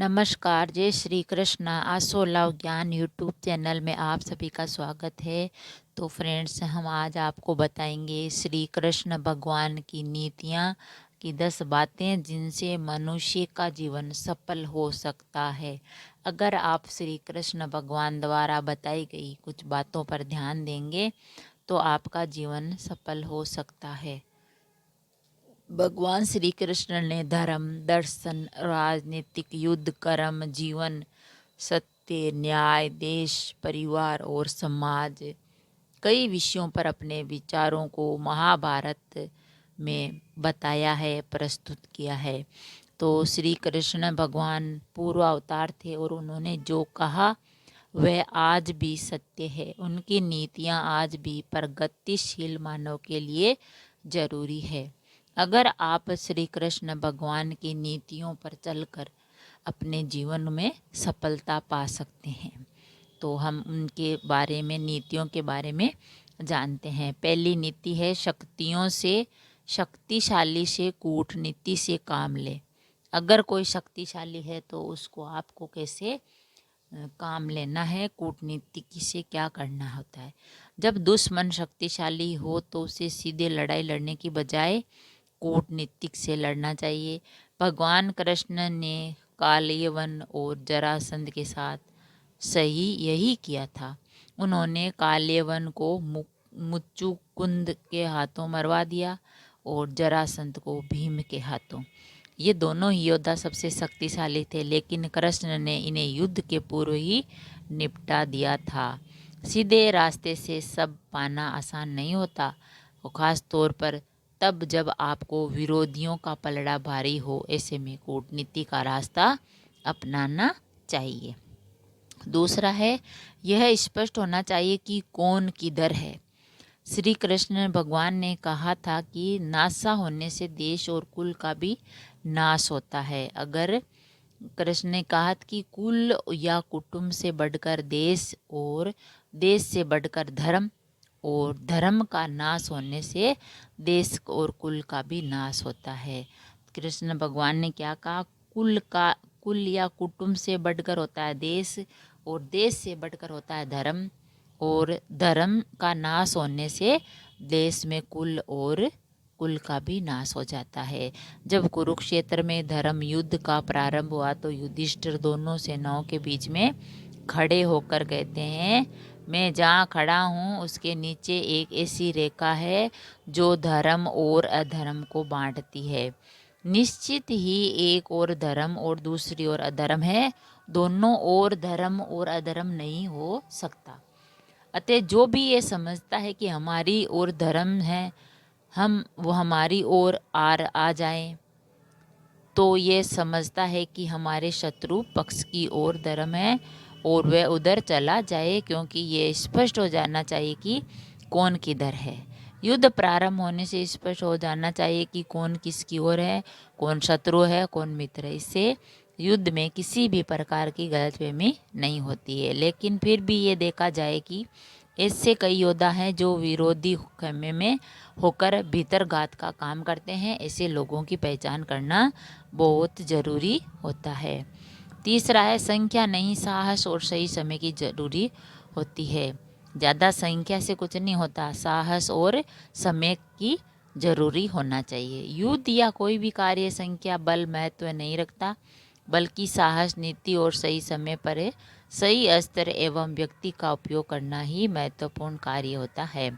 नमस्कार, जय श्री कृष्ण। आसो लव ज्ञान यूट्यूब चैनल में आप सभी का स्वागत है। तो फ्रेंड्स, हम आज आपको बताएंगे श्री कृष्ण भगवान की नीतियाँ की 10 बातें जिनसे मनुष्य का जीवन सफल हो सकता है। अगर आप श्री कृष्ण भगवान द्वारा बताई गई कुछ बातों पर ध्यान देंगे तो आपका जीवन सफल हो सकता है। भगवान श्री कृष्ण ने धर्म, दर्शन, राजनीतिक, युद्ध, कर्म, जीवन, सत्य, न्याय, देश, परिवार और समाज कई विषयों पर अपने विचारों को महाभारत में बताया है, प्रस्तुत किया है। तो श्री कृष्ण भगवान पूर्व अवतार थे और उन्होंने जो कहा वह आज भी सत्य है। उनकी नीतियाँ आज भी प्रगतिशील मानव के लिए जरूरी है। अगर आप श्री कृष्ण भगवान की नीतियों पर चलकर अपने जीवन में सफलता पा सकते हैं, तो हम उनके बारे में, नीतियों के बारे में जानते हैं। पहली नीति है शक्तिशाली से कूटनीति से काम ले। अगर कोई शक्तिशाली है तो उसको आपको कैसे काम लेना है, कूटनीति से क्या करना होता है। जब दुश्मन शक्तिशाली हो तो उसे सीधे लड़ाई लड़ने की बजाय कूटनीतिक से लड़ना चाहिए। भगवान कृष्ण ने कालियवन और जरासंध के साथ सही यही किया था। उन्होंने कालियवन को मुच्चुकुंद के हाथों मरवा दिया और जरासंध को भीम के हाथों। ये दोनों ही योद्धा सबसे शक्तिशाली थे, लेकिन कृष्ण ने इन्हें युद्ध के पूर्व ही निपटा दिया था। सीधे रास्ते से सब पाना आसान नहीं होता, और ख़ास तौर पर तब जब आपको विरोधियों का पलड़ा भारी हो। ऐसे में कूटनीति का रास्ता अपनाना चाहिए। दूसरा है, यह स्पष्ट होना चाहिए कि कौन किधर है। श्री कृष्ण भगवान ने कहा था कि नासा होने से देश और कुल का भी नाश होता है। अगर कृष्ण ने कहा कि कुल या कुटुंब से बढ़कर देश और देश से बढ़कर धर्म और धर्म का नाश होने से देश और कुल का भी नाश होता है। कृष्ण भगवान ने क्या कहा? कुल या कुटुंब से बढ़कर होता है देश, और देश से बढ़कर होता है धर्म, और धर्म का नाश होने से देश में कुल का भी नाश हो जाता है। जब कुरुक्षेत्र में धर्म युद्ध का प्रारंभ हुआ तो युधिष्ठिर दोनों सेनाओं के बीच में खड़े होकर कहते हैं, मैं जहाँ खड़ा हूँ उसके नीचे एक ऐसी रेखा है जो धर्म और अधर्म को बांटती है। निश्चित ही एक और धर्म और दूसरी ओर अधर्म है। दोनों ओर धर्म और अधर्म नहीं हो सकता। अतः जो भी ये समझता है कि हमारी ओर धर्म है, वो हमारी ओर आ जाए, तो ये समझता है कि हमारे शत्रु पक्ष की ओर धर्म है और वह उधर चला जाए, क्योंकि ये स्पष्ट हो जाना चाहिए कि कौन किधर है। युद्ध प्रारंभ होने से स्पष्ट हो जाना चाहिए कि कौन किसकी ओर है, कौन शत्रु है, कौन मित्र है। इससे युद्ध में किसी भी प्रकार की गलतफहमी नहीं होती है। लेकिन फिर भी ये देखा जाए कि ऐसे कई योद्धा हैं जो विरोधी खेमे में होकर भीतरघात का काम करते हैं। ऐसे लोगों की पहचान करना बहुत ज़रूरी होता है। तीसरा है, संख्या नहीं, साहस और सही समय की जरूरी होती है। ज़्यादा संख्या से कुछ नहीं होता, साहस और समय की जरूरी होना चाहिए। युद्ध या कोई भी कार्य संख्या बल महत्व नहीं रखता, बल्कि साहस, नीति और सही समय पर है। सही अस्त्र एवं व्यक्ति का उपयोग करना ही महत्वपूर्ण कार्य होता है।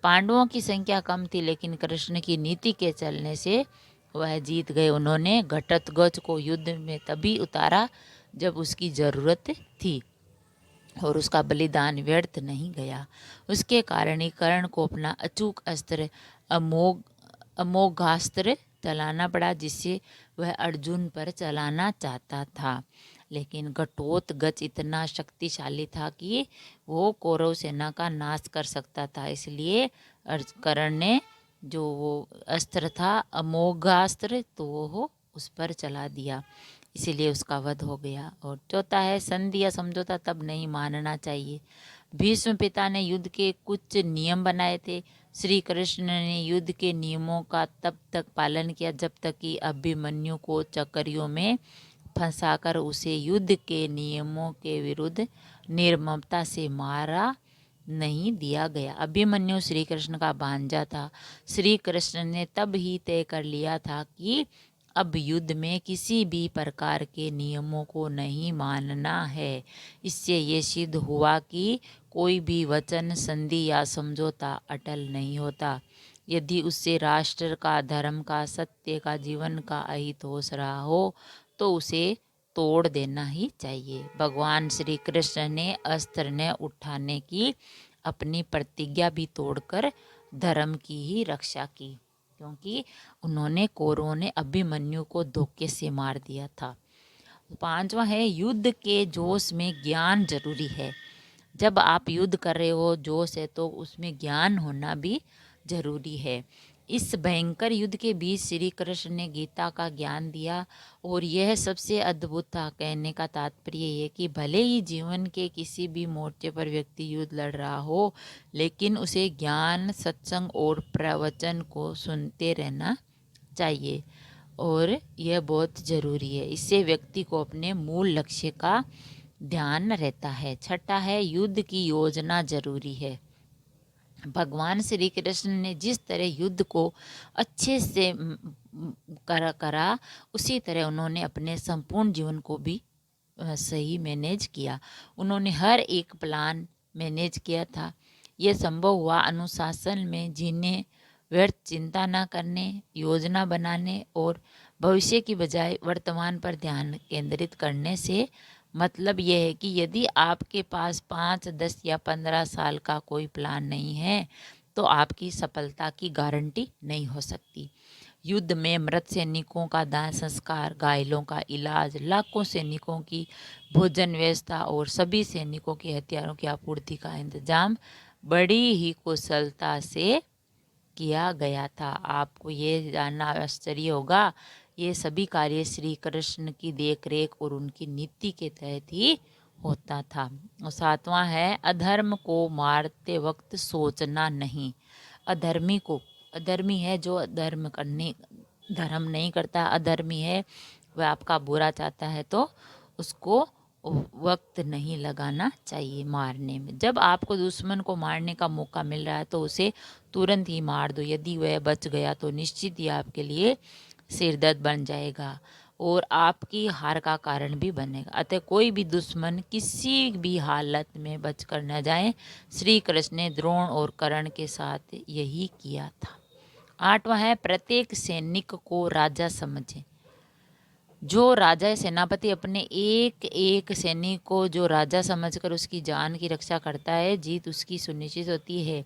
पांडवों की संख्या कम थी, लेकिन कृष्ण की नीति के चलने से वह जीत गए। उन्होंने घटोत्कच को युद्ध में तभी उतारा जब उसकी ज़रूरत थी और उसका बलिदान व्यर्थ नहीं गया। उसके कारण ही कर्ण को अपना अचूक अस्त्र अमोघास्त्र चलाना पड़ा, जिससे वह अर्जुन पर चलाना चाहता था। लेकिन घटोत्कच इतना शक्तिशाली था कि वो कौरव सेना का नाश कर सकता था। इसलिए कर्ण ने जो वो अस्त्र था अमोघास्त्र, तो वो उस पर चला दिया, इसीलिए उसका वध हो गया। और चौथा है, संधि या समझौता तब नहीं मानना चाहिए। भीष्म पिता ने युद्ध के कुछ नियम बनाए थे। श्री कृष्ण ने युद्ध के नियमों का तब तक पालन किया जब तक कि अभिमन्यु को चक्करियों में फंसाकर उसे युद्ध के नियमों के विरुद्ध निर्ममता से मारा नहीं दिया गया। अभिमन्यु श्री कृष्ण का भांजा था। श्री कृष्ण ने तब ही तय कर लिया था कि अब युद्ध में किसी भी प्रकार के नियमों को नहीं मानना है। इससे ये सिद्ध हुआ कि कोई भी वचन, संधि या समझौता अटल नहीं होता। यदि उससे राष्ट्र का, धर्म का, सत्य का, जीवन का अहित हो रहा हो तो उसे तोड़ देना ही चाहिए। भगवान श्री कृष्ण ने अस्त्र न उठाने की अपनी प्रतिज्ञा भी तोड़कर धर्म की ही रक्षा की, क्योंकि उन्होंने कौरवों ने अभिमन्यु को धोखे से मार दिया था। 5वां है, युद्ध के जोश में ज्ञान जरूरी है। जब आप युद्ध कर रहे हो, जोश है, तो उसमें ज्ञान होना भी जरूरी है। इस भयंकर युद्ध के बीच श्री कृष्ण ने गीता का ज्ञान दिया और यह सबसे अद्भुत था। कहने का तात्पर्य ये कि भले ही जीवन के किसी भी मोर्चे पर व्यक्ति युद्ध लड़ रहा हो, लेकिन उसे ज्ञान, सत्संग और प्रवचन को सुनते रहना चाहिए और यह बहुत ज़रूरी है। इससे व्यक्ति को अपने मूल लक्ष्य का ध्यान रहता है। 6 है, युद्ध की योजना जरूरी है। भगवान श्री कृष्ण ने जिस तरह युद्ध को अच्छे से करा उसी तरह उन्होंने अपने संपूर्ण जीवन को भी सही मैनेज किया। उन्होंने हर एक प्लान मैनेज किया था। यह संभव हुआ अनुशासन में जीने, व्यर्थ चिंता न करने, योजना बनाने और भविष्य की बजाय वर्तमान पर ध्यान केंद्रित करने से। मतलब यह है कि यदि आपके पास 5, 10 या 15 साल का कोई प्लान नहीं है तो आपकी सफलता की गारंटी नहीं हो सकती। युद्ध में मृत सैनिकों का दाह संस्कार, घायलों का इलाज, लाखों सैनिकों की भोजन व्यवस्था और सभी सैनिकों के हथियारों की आपूर्ति का इंतजाम बड़ी ही कुशलता से किया गया था। आपको ये जानना आश्चर्य होगा, ये सभी कार्य श्री कृष्ण की देखरेख और उनकी नीति के तहत ही होता था। और 7वां है, अधर्म को मारते वक्त सोचना नहीं। अधर्मी है जो धर्म नहीं करता, अधर्मी है वह आपका बुरा चाहता है तो उसको वक्त नहीं लगाना चाहिए मारने में। जब आपको दुश्मन को मारने का मौका मिल रहा है तो उसे तुरंत ही मार दो। यदि वह बच गया तो निश्चित ही आपके लिए सिरदर्द बन जाएगा और आपकी हार का कारण भी बनेगा। अतः कोई भी दुश्मन किसी भी हालत में बचकर न जाए। श्री कृष्ण ने द्रोण और कर्ण के साथ यही किया था। 8वां है, प्रत्येक सैनिक को राजा समझे। जो राजा सेनापति अपने एक एक सैनिक को जो राजा समझकर उसकी जान की रक्षा करता है, जीत उसकी सुनिश्चित होती है।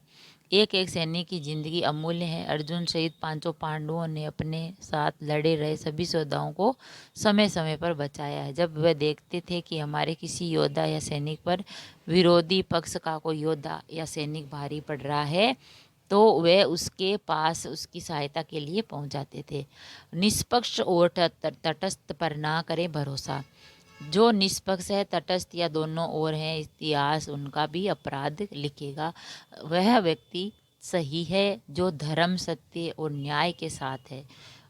एक एक सैनिक की जिंदगी अमूल्य है। अर्जुन सहित 5 पांडवों ने अपने साथ लड़े रहे सभी योद्धाओं को समय समय पर बचाया है। जब वह देखते थे कि हमारे किसी योद्धा या सैनिक पर विरोधी पक्ष का कोई योद्धा या सैनिक भारी पड़ रहा है तो वे उसके पास उसकी सहायता के लिए पहुंच जाते थे। निष्पक्ष और तटस्थ पर ना करें भरोसा। जो निष्पक्ष है, तटस्थ या दोनों ओर है, इतिहास उनका भी अपराध लिखेगा। वह व्यक्ति सही है जो धर्म, सत्य और न्याय के साथ है।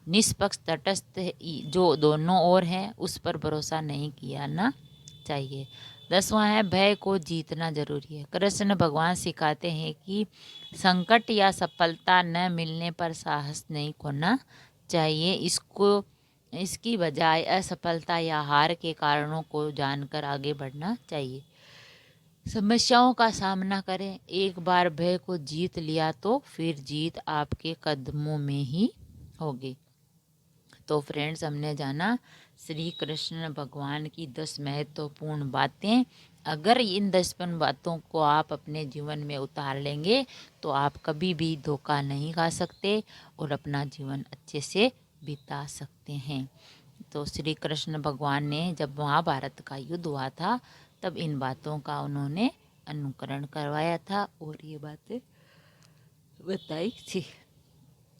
निष्पक्ष, तटस्थ जो दोनों ओर है उस पर भरोसा नहीं किया ना चाहिए। 10वां है, भय को जीतना जरूरी है। कृष्ण भगवान सिखाते हैं कि संकट या सफलता न मिलने पर साहस नहीं खोना चाहिए। इसकी बजाय असफलता या हार के कारणों को जानकर आगे बढ़ना चाहिए। समस्याओं का सामना करें। एक बार भय को जीत लिया तो फिर जीत आपके कदमों में ही होगी। तो फ्रेंड्स, हमने जाना श्री कृष्ण भगवान की 10 महत्वपूर्ण बातें। अगर इन 10 बातों को आप अपने जीवन में उतार लेंगे तो आप कभी भी धोखा नहीं खा सकते और अपना जीवन अच्छे से बिता सकते हैं। तो श्री कृष्ण भगवान ने जब महाभारत का युद्ध हुआ था तब इन बातों का उन्होंने अनुकरण करवाया था और ये बातें बताई थी।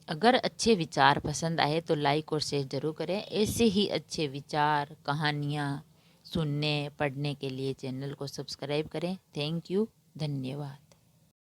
अगर अच्छे विचार पसंद आए तो लाइक और शेयर जरूर करें। ऐसे ही अच्छे विचार, कहानियाँ सुनने, पढ़ने के लिए चैनल को सब्सक्राइब करें। थैंक यू, धन्यवाद।